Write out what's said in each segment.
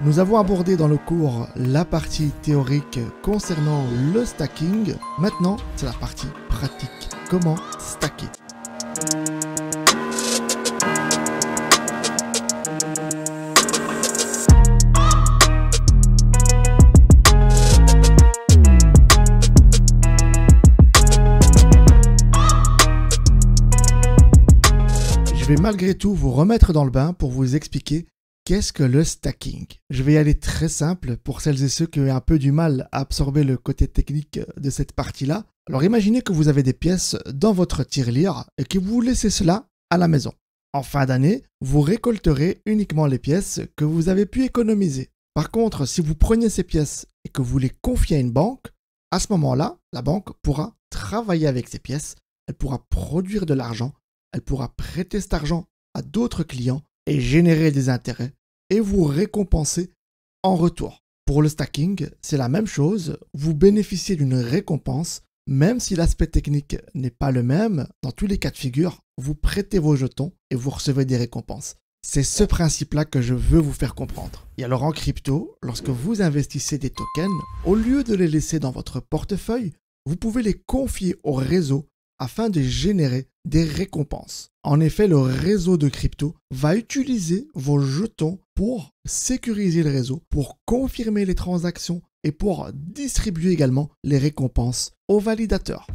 Nous avons abordé dans le cours la partie théorique concernant le stacking. Maintenant, c'est la partie pratique. Comment stacker? Je vais malgré tout vous remettre dans le bain pour vous expliquer qu'est-ce que le stacking. Je vais y aller très simple pour celles et ceux qui ont un peu du mal à absorber le côté technique de cette partie-là. Alors imaginez que vous avez des pièces dans votre tirelire et que vous laissez cela à la maison. En fin d'année, vous récolterez uniquement les pièces que vous avez pu économiser. Par contre, si vous prenez ces pièces et que vous les confiez à une banque, à ce moment-là, la banque pourra travailler avec ces pièces, elle pourra produire de l'argent, elle pourra prêter cet argent à d'autres clients et générer des intérêts et vous récompenser en retour. Pour le stacking, c'est la même chose, vous bénéficiez d'une récompense, même si l'aspect technique n'est pas le même, dans tous les cas de figure, vous prêtez vos jetons et vous recevez des récompenses. C'est ce principe-là que je veux vous faire comprendre. Et alors en crypto, lorsque vous investissez des tokens, au lieu de les laisser dans votre portefeuille, vous pouvez les confier au réseau afin de générer des récompenses. En effet, le réseau de crypto va utiliser vos jetons pour sécuriser le réseau, pour confirmer les transactions et pour distribuer également les récompenses aux validateurs.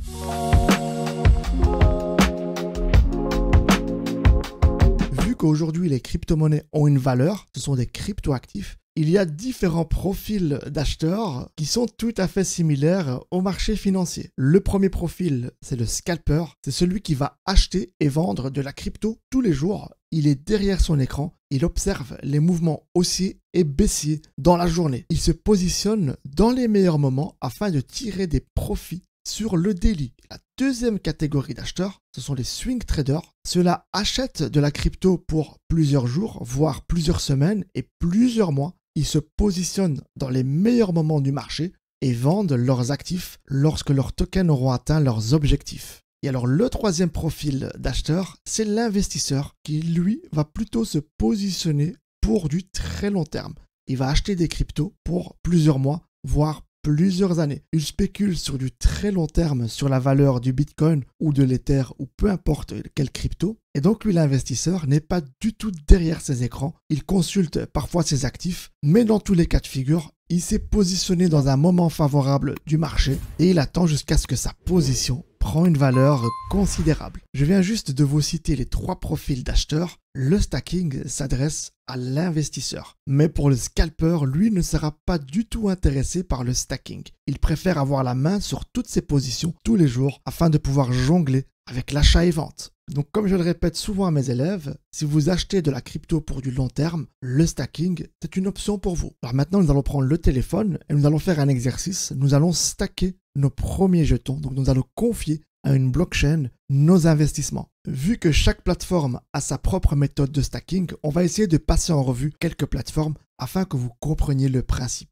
Vu qu'aujourd'hui les crypto-monnaies ont une valeur, ce sont des crypto-actifs, il y a différents profils d'acheteurs qui sont tout à fait similaires au marché financier. Le premier profil, c'est le scalper. C'est celui qui va acheter et vendre de la crypto tous les jours. Il est derrière son écran. Il observe les mouvements haussiers et baissiers dans la journée. Il se positionne dans les meilleurs moments afin de tirer des profits sur le daily. La deuxième catégorie d'acheteurs, ce sont les swing traders. Ceux-là achètent de la crypto pour plusieurs jours, voire plusieurs semaines et plusieurs mois. Ils se positionnent dans les meilleurs moments du marché et vendent leurs actifs lorsque leurs tokens auront atteint leurs objectifs. Et alors le troisième profil d'acheteur, c'est l'investisseur qui lui va plutôt se positionner pour du très long terme. Il va acheter des cryptos pour plusieurs mois, voire plusieurs années. Il spécule sur du très long terme sur la valeur du Bitcoin ou de l'Ether ou peu importe quel crypto. Et donc lui, l'investisseur, n'est pas du tout derrière ses écrans. Il consulte parfois ses actifs, mais dans tous les cas de figure, il s'est positionné dans un moment favorable du marché et il attend jusqu'à ce que sa position prend une valeur considérable. Je viens juste de vous citer les trois profils d'acheteurs. Le stacking s'adresse à l'investisseur. Mais pour le scalper, lui ne sera pas du tout intéressé par le stacking. Il préfère avoir la main sur toutes ses positions tous les jours afin de pouvoir jongler avec l'achat et vente. Donc comme je le répète souvent à mes élèves, si vous achetez de la crypto pour du long terme, le stacking, c'est une option pour vous. Alors maintenant, nous allons prendre le téléphone et nous allons faire un exercice. Nous allons stacker nos premiers jetons. Donc nous allons confier à une blockchain nos investissements. Vu que chaque plateforme a sa propre méthode de stacking, on va essayer de passer en revue quelques plateformes afin que vous compreniez le principe.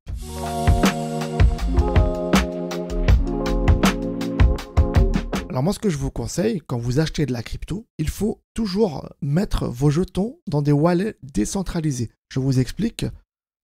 Alors moi, ce que je vous conseille, quand vous achetez de la crypto, il faut toujours mettre vos jetons dans des wallets décentralisés. Je vous explique.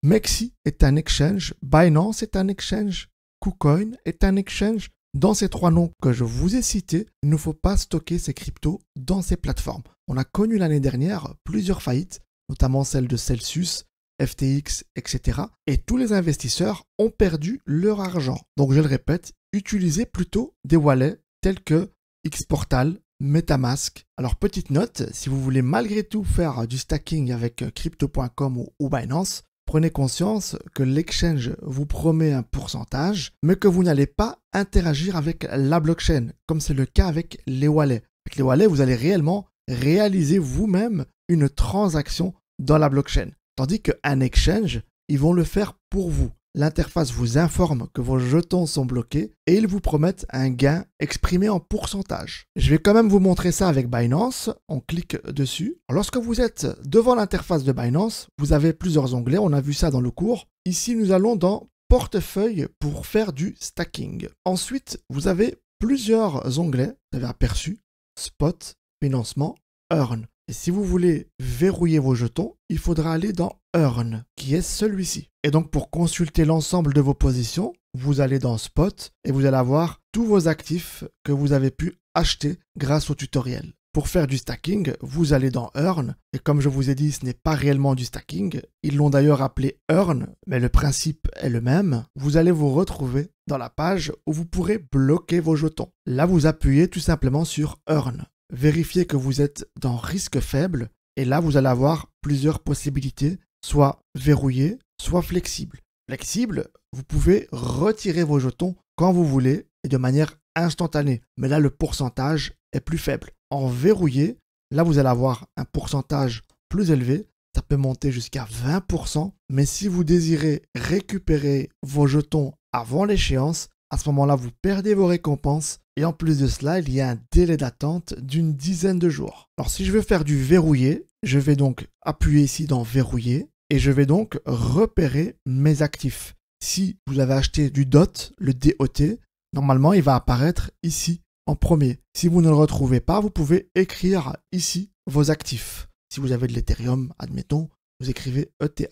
Mexi est un exchange, Binance est un exchange, KuCoin est un exchange. Dans ces trois noms que je vous ai cités, il ne faut pas stocker ces cryptos dans ces plateformes. On a connu l'année dernière plusieurs faillites, notamment celle de Celsius, FTX, etc. Et tous les investisseurs ont perdu leur argent. Donc je le répète, utilisez plutôt des wallets tels que Xportal, MetaMask. Alors petite note, si vous voulez malgré tout faire du stacking avec crypto.com ou Binance, prenez conscience que l'exchange vous promet un pourcentage, mais que vous n'allez pas interagir avec la blockchain, comme c'est le cas avec les wallets. Avec les wallets, vous allez réellement réaliser vous-même une transaction dans la blockchain. Tandis qu'un exchange, ils vont le faire pour vous. L'interface vous informe que vos jetons sont bloqués et ils vous promettent un gain exprimé en pourcentage. Je vais quand même vous montrer ça avec Binance. On clique dessus. Lorsque vous êtes devant l'interface de Binance, vous avez plusieurs onglets. On a vu ça dans le cours. Ici, nous allons dans Portefeuille pour faire du stacking. Ensuite, vous avez plusieurs onglets. Vous avez aperçu Spot, Financement, Earn. Et si vous voulez verrouiller vos jetons, il faudra aller dans Earn, qui est celui-ci. Et donc pour consulter l'ensemble de vos positions, vous allez dans Spot et vous allez avoir tous vos actifs que vous avez pu acheter grâce au tutoriel. Pour faire du stacking, vous allez dans Earn, et comme je vous ai dit, ce n'est pas réellement du stacking. Ils l'ont d'ailleurs appelé Earn, mais le principe est le même. Vous allez vous retrouver dans la page où vous pourrez bloquer vos jetons. Là, vous appuyez tout simplement sur Earn. Vérifiez que vous êtes dans risque faible, et là, vous allez avoir plusieurs possibilités, soit verrouillé, soit flexible. Flexible, vous pouvez retirer vos jetons quand vous voulez et de manière instantanée, mais là, le pourcentage est plus faible. En verrouillé, là vous allez avoir un pourcentage plus élevé, ça peut monter jusqu'à 20%, mais si vous désirez récupérer vos jetons avant l'échéance, à ce moment-là vous perdez vos récompenses et en plus de cela, il y a un délai d'attente d'une dizaine de jours. Alors si je veux faire du verrouillé, je vais donc appuyer ici dans verrouiller et je vais donc repérer mes actifs. Si vous avez acheté du DOT, le DOT, normalement il va apparaître ici en premier. Si vous ne le retrouvez pas, vous pouvez écrire ici vos actifs. Si vous avez de l'Ethereum, admettons, vous écrivez ETH.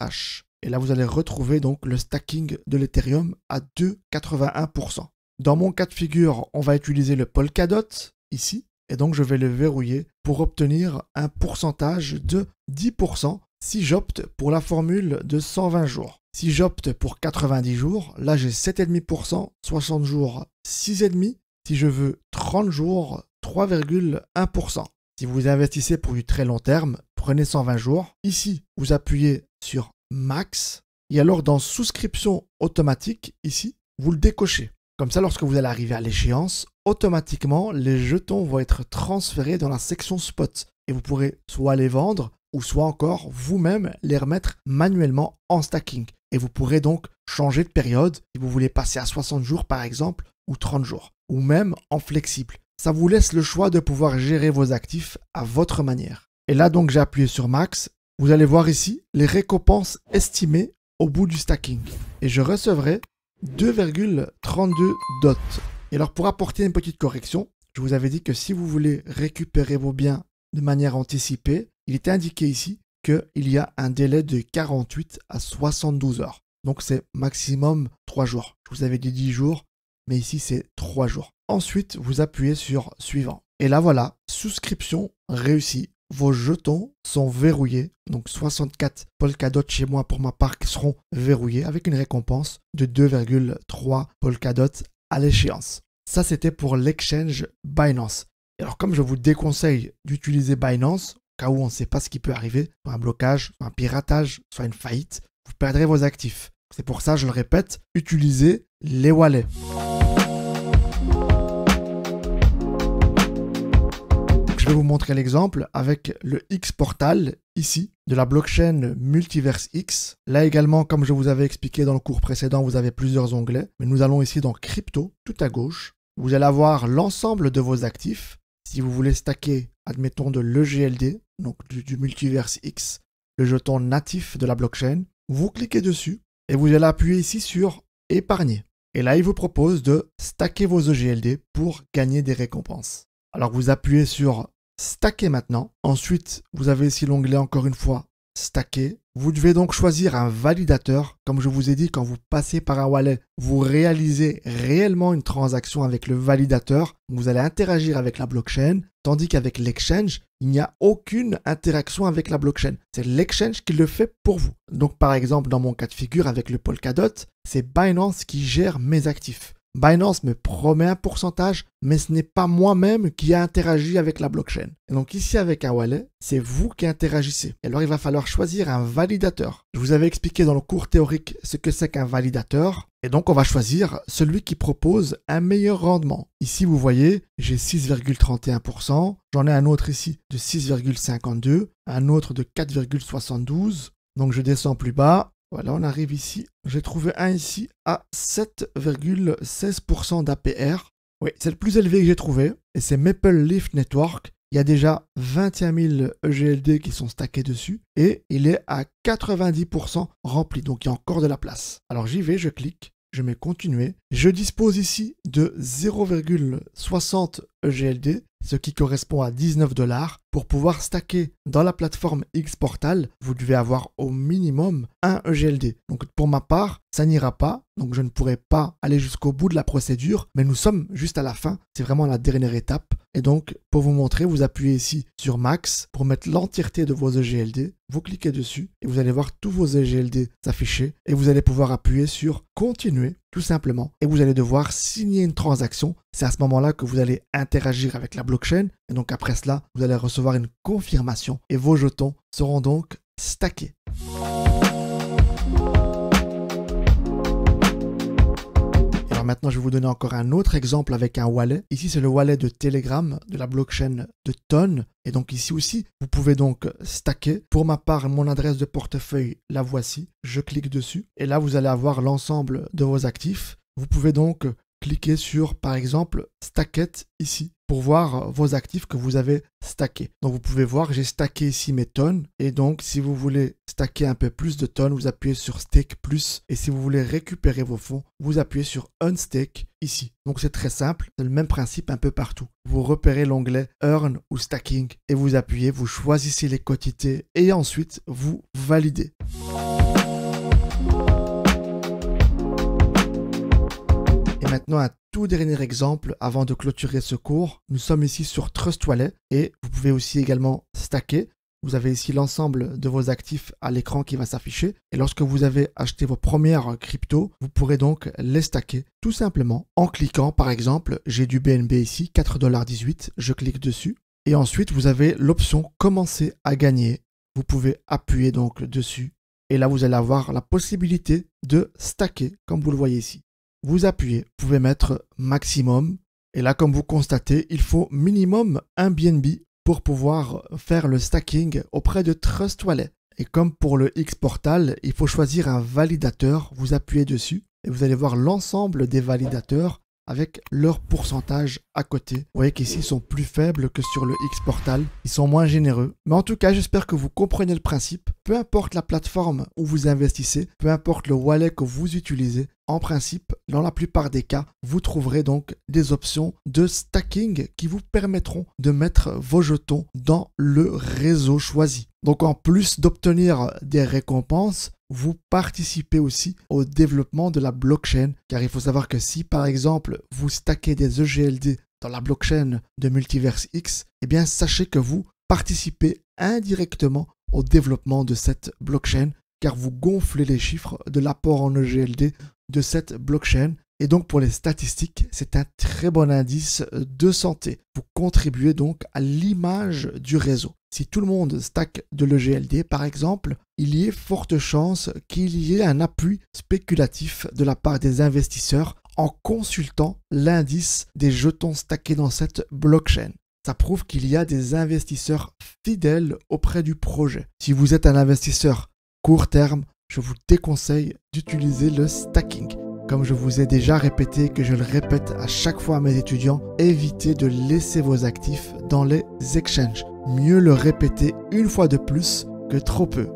Et là, vous allez retrouver donc le stacking de l'Ethereum à 2,81%. Dans mon cas de figure, on va utiliser le Polkadot ici. Et donc, je vais le verrouiller pour obtenir un pourcentage de 10% si j'opte pour la formule de 120 jours. Si j'opte pour 90 jours, là, j'ai 7,5%, 60 jours, 6,5%. Si je veux 30 jours, 3,1%. Si vous investissez pour du très long terme, prenez 120 jours. Ici, vous appuyez sur Max. Et alors, dans Souscription automatique, ici, vous le décochez. Comme ça, lorsque vous allez arriver à l'échéance, automatiquement, les jetons vont être transférés dans la section Spot. Et vous pourrez soit les vendre, ou soit encore vous-même les remettre manuellement en stacking. Et vous pourrez donc changer de période, si vous voulez passer à 60 jours par exemple, ou 30 jours, ou même en flexible. Ça vous laisse le choix de pouvoir gérer vos actifs à votre manière. Et là donc j'ai appuyé sur Max. Vous allez voir ici les récompenses estimées au bout du stacking. Et je recevrai 2,32 DOT. Et alors pour apporter une petite correction, je vous avais dit que si vous voulez récupérer vos biens de manière anticipée, il est indiqué ici qu'il y a un délai de 48 à 72 heures. Donc c'est maximum 3 jours. Je vous avais dit 10 jours. Mais ici, c'est 3 jours. Ensuite, vous appuyez sur Suivant. Et là, voilà, souscription réussie. Vos jetons sont verrouillés. Donc, 64 Polkadot chez moi, pour ma part, qui seront verrouillés avec une récompense de 2,3 Polkadot à l'échéance. Ça, c'était pour l'exchange Binance. Et alors, comme je vous déconseille d'utiliser Binance, au cas où on ne sait pas ce qui peut arriver, soit un blocage, soit un piratage, soit une faillite, vous perdrez vos actifs. C'est pour ça, je le répète, utilisez les wallets. Je vais vous montrer l'exemple avec le X Portal ici de la blockchain Multiverse X. Là également, comme je vous avais expliqué dans le cours précédent, vous avez plusieurs onglets. Mais nous allons ici dans Crypto, tout à gauche. Vous allez avoir l'ensemble de vos actifs. Si vous voulez stacker, admettons de l'EGLD, donc du Multiverse X, le jeton natif de la blockchain, vous cliquez dessus et vous allez appuyer ici sur Épargner. Et là, il vous propose de stacker vos EGLD pour gagner des récompenses. Alors vous appuyez sur Stacker maintenant. Ensuite, vous avez ici l'onglet encore une fois Stacker. Vous devez donc choisir un validateur. Comme je vous ai dit, quand vous passez par un wallet, vous réalisez réellement une transaction avec le validateur. Vous allez interagir avec la blockchain, tandis qu'avec l'exchange, il n'y a aucune interaction avec la blockchain. C'est l'exchange qui le fait pour vous. Donc par exemple, dans mon cas de figure avec le Polkadot, c'est Binance qui gère mes actifs. Binance me promet un pourcentage, mais ce n'est pas moi-même qui a interagi avec la blockchain. Et donc ici avec un wallet, c'est vous qui interagissez. Et alors il va falloir choisir un validateur. Je vous avais expliqué dans le cours théorique ce que c'est qu'un validateur. Et donc on va choisir celui qui propose un meilleur rendement. Ici vous voyez, j'ai 6,31%. J'en ai un autre ici de 6,52%. Un autre de 4,72%. Donc je descends plus bas. Voilà, on arrive ici. J'ai trouvé un ici à 7,16% d'APR. Oui, c'est le plus élevé que j'ai trouvé. Et c'est Maple Leaf Network. Il y a déjà 21 000 EGLD qui sont stackés dessus. Et il est à 90% rempli. Donc il y a encore de la place. Alors j'y vais, je clique. Je mets continuer. Je dispose ici de 0,60 EGLD, ce qui correspond à $19 pour pouvoir stacker dans la plateforme Xportal, vous devez avoir au minimum un EGLD. Donc pour ma part, ça n'ira pas. Donc je ne pourrai pas aller jusqu'au bout de la procédure, mais nous sommes juste à la fin. C'est vraiment la dernière étape. Et donc pour vous montrer, vous appuyez ici sur Max pour mettre l'entièreté de vos EGLD. Vous cliquez dessus et vous allez voir tous vos EGLD s'afficher. Et vous allez pouvoir appuyer sur Continuer tout simplement. Et vous allez devoir signer une transaction. C'est à ce moment-là que vous allez interagir avec la blockchain. Et donc après cela, vous allez recevoir une confirmation. Et vos jetons seront donc stackés. Maintenant, je vais vous donner encore un autre exemple avec un wallet. Ici, c'est le wallet de Telegram, de la blockchain de Ton. Et donc ici aussi, vous pouvez donc stacker. Pour ma part, mon adresse de portefeuille, la voici. Je clique dessus. Et là, vous allez avoir l'ensemble de vos actifs. Vous pouvez donc cliquer sur, par exemple, Stacket ici pour voir vos actifs que vous avez stackés. Donc vous pouvez voir, j'ai stacké ici mes tonnes. Et donc, si vous voulez stacker un peu plus de tonnes, vous appuyez sur Stake Plus. Et si vous voulez récupérer vos fonds, vous appuyez sur Unstake ici. Donc c'est très simple, c'est le même principe un peu partout. Vous repérez l'onglet Earn ou Stacking et vous appuyez, vous choisissez les quantités et ensuite vous validez. Et maintenant, un tout dernier exemple avant de clôturer ce cours. Nous sommes ici sur Trust Wallet et vous pouvez aussi également stacker. Vous avez ici l'ensemble de vos actifs à l'écran qui va s'afficher. Et lorsque vous avez acheté vos premières cryptos, vous pourrez donc les stacker tout simplement en cliquant. Par exemple, j'ai du BNB ici, 4,18 $. Je clique dessus. Et ensuite, vous avez l'option Commencer à gagner. Vous pouvez appuyer donc dessus. Et là, vous allez avoir la possibilité de stacker, comme vous le voyez ici. Vous appuyez, vous pouvez mettre maximum. Et là, comme vous constatez, il faut minimum un BNB pour pouvoir faire le stacking auprès de Trust Wallet. Et comme pour le Xportal, il faut choisir un validateur. Vous appuyez dessus et vous allez voir l'ensemble des validateurs avec leur pourcentage à côté. Vous voyez qu'ici, ils sont plus faibles que sur le Xportal. Ils sont moins généreux. Mais en tout cas, j'espère que vous comprenez le principe. Peu importe la plateforme où vous investissez, peu importe le wallet que vous utilisez, en principe, dans la plupart des cas, vous trouverez donc des options de stacking qui vous permettront de mettre vos jetons dans le réseau choisi. Donc en plus d'obtenir des récompenses, vous participez aussi au développement de la blockchain. Car il faut savoir que si par exemple vous stackez des EGLD dans la blockchain de Multiverse X, eh bien sachez que vous participez indirectement au développement de cette blockchain car vous gonflez les chiffres de l'apport en EGLD de cette blockchain. Et donc pour les statistiques, c'est un très bon indice de santé. Vous contribuez donc à l'image du réseau. Si tout le monde stack de l'EGLD par exemple, il y a forte chance qu'il y ait un appui spéculatif de la part des investisseurs en consultant l'indice des jetons stackés dans cette blockchain. Ça prouve qu'il y a des investisseurs fidèles auprès du projet. Si vous êtes un investisseur court terme, je vous déconseille d'utiliser le stacking. Comme je vous ai déjà répété, que je le répète à chaque fois à mes étudiants, évitez de laisser vos actifs dans les exchanges. Mieux le répéter une fois de plus que trop peu.